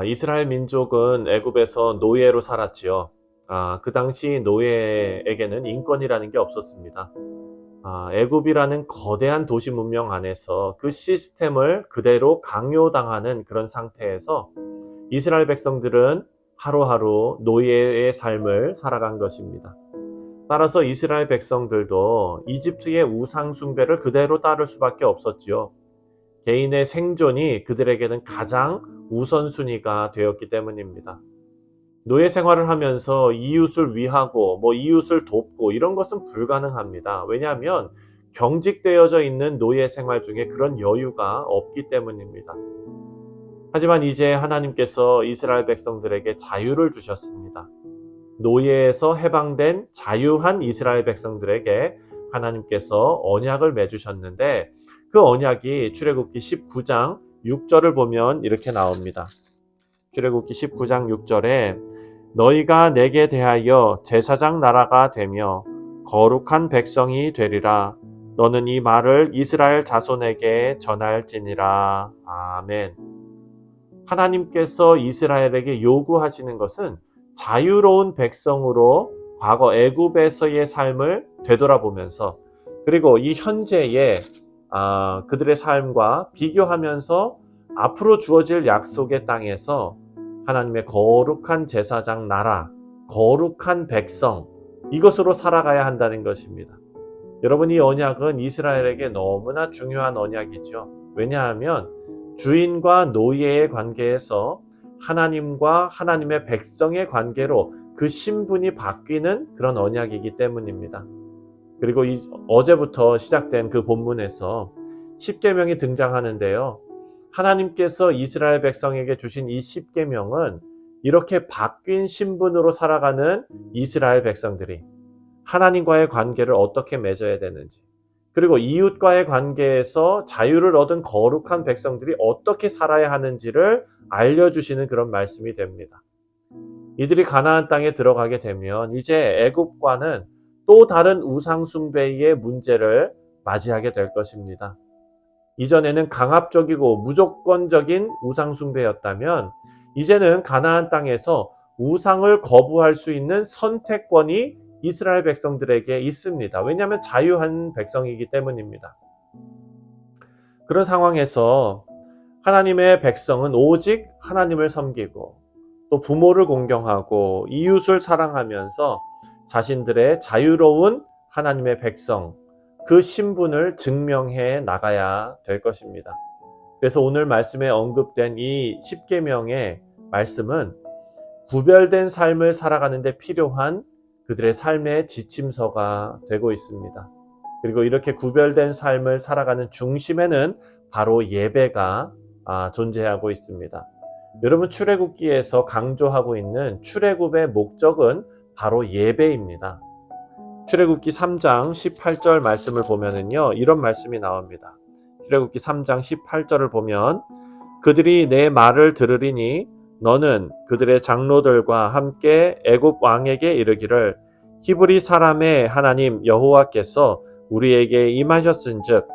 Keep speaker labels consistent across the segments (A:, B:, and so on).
A: 이스라엘 민족은 애굽에서 노예로 살았지요. 그 당시 노예에게는 인권이라는 게 없었습니다. 애굽이라는 거대한 도시 문명 안에서 그 시스템을 그대로 강요당하는 그런 상태에서 이스라엘 백성들은 하루하루 노예의 삶을 살아간 것입니다. 따라서 이스라엘 백성들도 이집트의 우상 숭배를 그대로 따를 수밖에 없었지요. 개인의 생존이 그들에게는 가장 우선순위가 되었기 때문입니다. 노예 생활을 하면서 이웃을 위하고 이웃을 돕고 이런 것은 불가능합니다. 왜냐하면 경직되어져 있는 노예 생활 중에 그런 여유가 없기 때문입니다. 하지만 이제 하나님께서 이스라엘 백성들에게 자유를 주셨습니다. 노예에서 해방된 자유한 이스라엘 백성들에게 하나님께서 언약을 맺으셨는데, 그 언약이 출애굽기 19장 6절을 보면 이렇게 나옵니다. 출애굽기 19장 6절에 너희가 내게 대하여 제사장 나라가 되며 거룩한 백성이 되리라. 너는 이 말을 이스라엘 자손에게 전할지니라. 아멘. 하나님께서 이스라엘에게 요구하시는 것은 자유로운 백성으로 과거 애굽에서의 삶을 되돌아보면서, 그리고 이 현재의 그들의 삶과 비교하면서 앞으로 주어질 약속의 땅에서 하나님의 거룩한 제사장 나라, 거룩한 백성, 이것으로 살아가야 한다는 것입니다. 여러분, 이 언약은 이스라엘에게 너무나 중요한 언약이죠. 왜냐하면 주인과 노예의 관계에서 하나님과 하나님의 백성의 관계로 그 신분이 바뀌는 그런 언약이기 때문입니다. 그리고 어제부터 시작된 그 본문에서 십계명이 등장하는데요. 하나님께서 이스라엘 백성에게 주신 이 십계명은 이렇게 바뀐 신분으로 살아가는 이스라엘 백성들이 하나님과의 관계를 어떻게 맺어야 되는지, 그리고 이웃과의 관계에서 자유를 얻은 거룩한 백성들이 어떻게 살아야 하는지를 알려주시는 그런 말씀이 됩니다. 이들이 가나안 땅에 들어가게 되면 이제 애굽과는 또 다른 우상 숭배의 문제를 맞이하게 될 것입니다. 이전에는 강압적이고 무조건적인 우상 숭배였다면, 이제는 가나안 땅에서 우상을 거부할 수 있는 선택권이 이스라엘 백성들에게 있습니다. 왜냐하면 자유한 백성이기 때문입니다. 그런 상황에서 하나님의 백성은 오직 하나님을 섬기고 또 부모를 공경하고 이웃을 사랑하면서 자신들의 자유로운 하나님의 백성, 그 신분을 증명해 나가야 될 것입니다. 그래서 오늘 말씀에 언급된 이 십계명의 말씀은 구별된 삶을 살아가는 데 필요한 그들의 삶의 지침서가 되고 있습니다. 그리고 이렇게 구별된 삶을 살아가는 중심에는 바로 예배가 존재하고 있습니다. 여러분, 출애굽기에서 강조하고 있는 출애굽의 목적은 바로 예배입니다. 출애굽기 3장 18절 말씀을 보면은요, 이런 말씀이 나옵니다. 출애굽기 3장 18절을 보면 그들이 내 말을 들으리니 너는 그들의 장로들과 함께 애굽 왕에게 이르기를 히브리 사람의 하나님 여호와께서 우리에게 임하셨은즉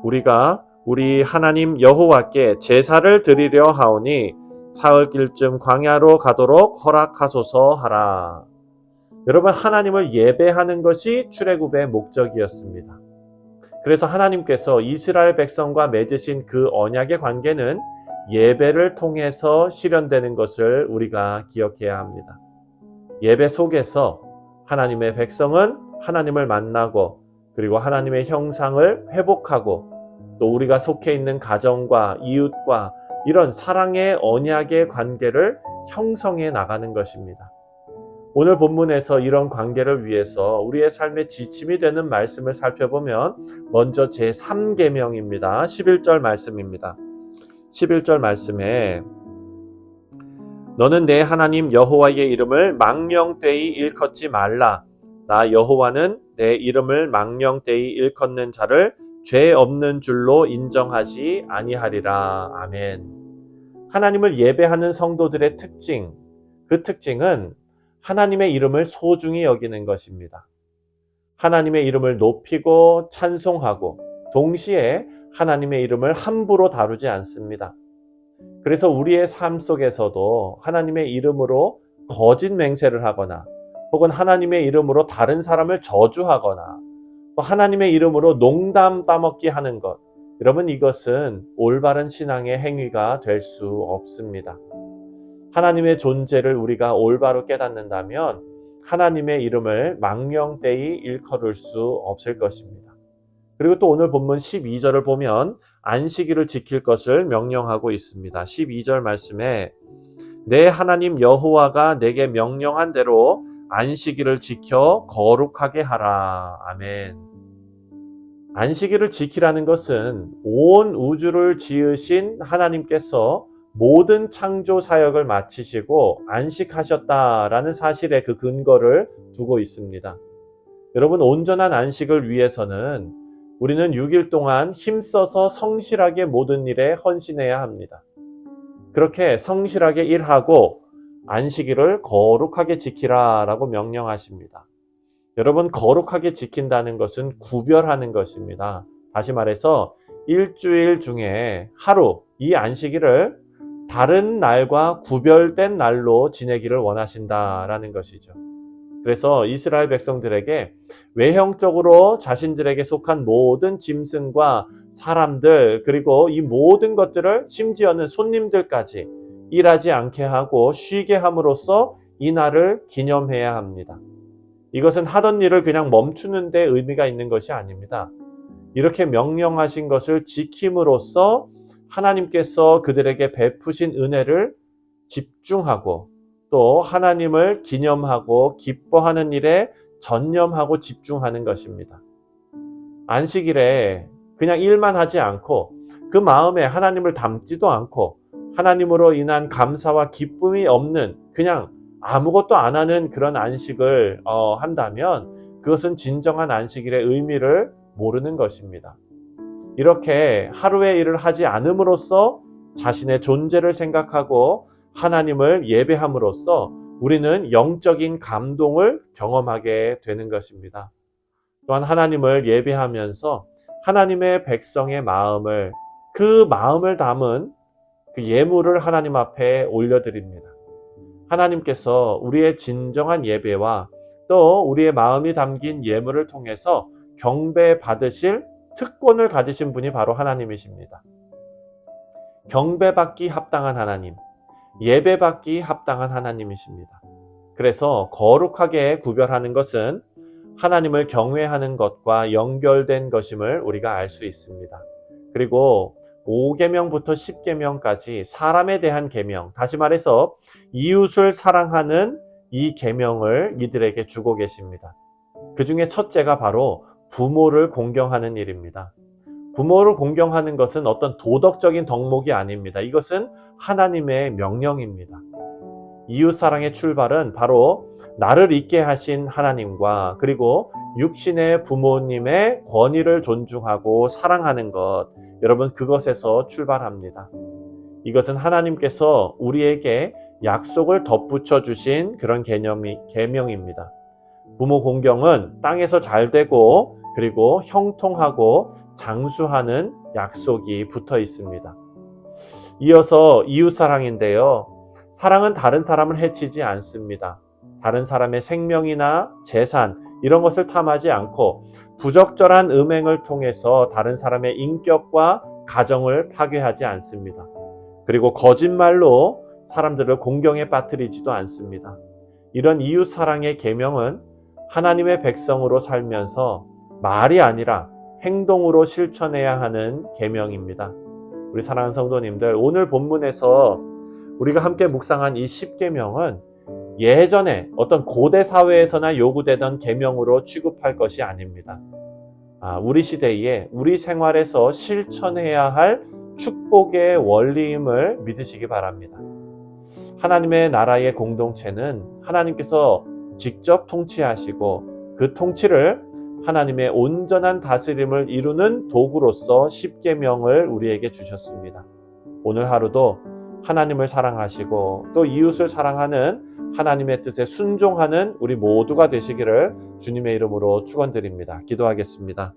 A: 우리가 우리 하나님 여호와께 제사를 드리려 하오니 사흘길쯤 광야로 가도록 허락하소서 하라. 여러분, 하나님을 예배하는 것이 출애굽의 목적이었습니다. 그래서 하나님께서 이스라엘 백성과 맺으신 그 언약의 관계는 예배를 통해서 실현되는 것을 우리가 기억해야 합니다. 예배 속에서 하나님의 백성은 하나님을 만나고, 그리고 하나님의 형상을 회복하고, 또 우리가 속해 있는 가정과 이웃과 이런 사랑의 언약의 관계를 형성해 나가는 것입니다. 오늘 본문에서 이런 관계를 위해서 우리의 삶의 지침이 되는 말씀을 살펴보면 먼저 제3계명입니다. 11절 말씀입니다. 11절 말씀에 너는 내 하나님 여호와의 이름을 망령되이 일컫지 말라. 나 여호와는 내 이름을 망령되이 일컫는 자를 죄 없는 줄로 인정하지 아니하리라. 아멘. 하나님을 예배하는 성도들의 특징, 그 특징은 하나님의 이름을 소중히 여기는 것입니다. 하나님의 이름을 높이고 찬송하고 동시에 하나님의 이름을 함부로 다루지 않습니다. 그래서 우리의 삶 속에서도 하나님의 이름으로 거짓 맹세를 하거나 혹은 하나님의 이름으로 다른 사람을 저주하거나 또 하나님의 이름으로 농담 따먹기 하는 것, 여러분 이것은 올바른 신앙의 행위가 될 수 없습니다. 하나님의 존재를 우리가 올바로 깨닫는다면 하나님의 이름을 망령되이 일컬을 수 없을 것입니다. 그리고 또 오늘 본문 12절을 보면 안식일을 지킬 것을 명령하고 있습니다. 12절 말씀에 내 하나님 여호와가 내게 명령한 대로 안식일을 지켜 거룩하게 하라. 아멘. 안식일을 지키라는 것은 온 우주를 지으신 하나님께서 모든 창조 사역을 마치시고 안식하셨다라는 사실에 그 근거를 두고 있습니다. 여러분, 온전한 안식을 위해서는 우리는 6일 동안 힘써서 성실하게 모든 일에 헌신해야 합니다. 그렇게 성실하게 일하고 안식일을 거룩하게 지키라라고 명령하십니다. 여러분, 거룩하게 지킨다는 것은 구별하는 것입니다. 다시 말해서 일주일 중에 하루, 이 안식일을 다른 날과 구별된 날로 지내기를 원하신다라는 것이죠. 그래서 이스라엘 백성들에게 외형적으로 자신들에게 속한 모든 짐승과 사람들, 그리고 이 모든 것들을 심지어는 손님들까지 일하지 않게 하고 쉬게 함으로써 이 날을 기념해야 합니다. 이것은 하던 일을 그냥 멈추는 데 의미가 있는 것이 아닙니다. 이렇게 명령하신 것을 지킴으로써 하나님께서 그들에게 베푸신 은혜를 집중하고 또 하나님을 기념하고 기뻐하는 일에 전념하고 집중하는 것입니다. 안식일에 그냥 일만 하지 않고 그 마음에 하나님을 담지도 않고 하나님으로 인한 감사와 기쁨이 없는 그냥 아무것도 안 하는 그런 안식을 한다면 그것은 진정한 안식일의 의미를 모르는 것입니다. 이렇게 하루의 일을 하지 않음으로써 자신의 존재를 생각하고 하나님을 예배함으로써 우리는 영적인 감동을 경험하게 되는 것입니다. 또한 하나님을 예배하면서 하나님의 백성의 마음을, 그 마음을 담은 그 예물을 하나님 앞에 올려드립니다. 하나님께서 우리의 진정한 예배와 또 우리의 마음이 담긴 예물을 통해서 경배 받으실 특권을 가지신 분이 바로 하나님이십니다. 경배받기 합당한 하나님, 예배받기 합당한 하나님이십니다. 그래서 거룩하게 구별하는 것은 하나님을 경외하는 것과 연결된 것임을 우리가 알 수 있습니다. 그리고 5계명부터 10계명까지 사람에 대한 계명, 다시 말해서 이웃을 사랑하는 이 계명을 이들에게 주고 계십니다. 그 중에 첫째가 바로 부모를 공경하는 일입니다. 부모를 공경하는 것은 어떤 도덕적인 덕목이 아닙니다. 이것은 하나님의 명령입니다. 이웃사랑의 출발은 바로 나를 있게 하신 하나님과 그리고 육신의 부모님의 권위를 존중하고 사랑하는 것, 여러분 그것에서 출발합니다. 이것은 하나님께서 우리에게 약속을 덧붙여 주신 그런 계명입니다. 부모 공경은 땅에서 잘 되고 그리고 형통하고 장수하는 약속이 붙어 있습니다. 이어서 이웃사랑인데요. 사랑은 다른 사람을 해치지 않습니다. 다른 사람의 생명이나 재산 이런 것을 탐하지 않고 부적절한 음행을 통해서 다른 사람의 인격과 가정을 파괴하지 않습니다. 그리고 거짓말로 사람들을 공경에 빠뜨리지도 않습니다. 이런 이웃사랑의 계명은 하나님의 백성으로 살면서 말이 아니라 행동으로 실천해야 하는 계명입니다. 우리 사랑하는 성도님들, 오늘 본문에서 우리가 함께 묵상한 이 10계명은 예전에 어떤 고대 사회에서나 요구되던 계명으로 취급할 것이 아닙니다. 우리 시대에 우리 생활에서 실천해야 할 축복의 원리임을 믿으시기 바랍니다. 하나님의 나라의 공동체는 하나님께서 직접 통치하시고 그 통치를 하나님의 온전한 다스림을 이루는 도구로서 10계명을 우리에게 주셨습니다. 오늘 하루도 하나님을 사랑하시고 또 이웃을 사랑하는 하나님의 뜻에 순종하는 우리 모두가 되시기를 주님의 이름으로 축원드립니다. 기도하겠습니다.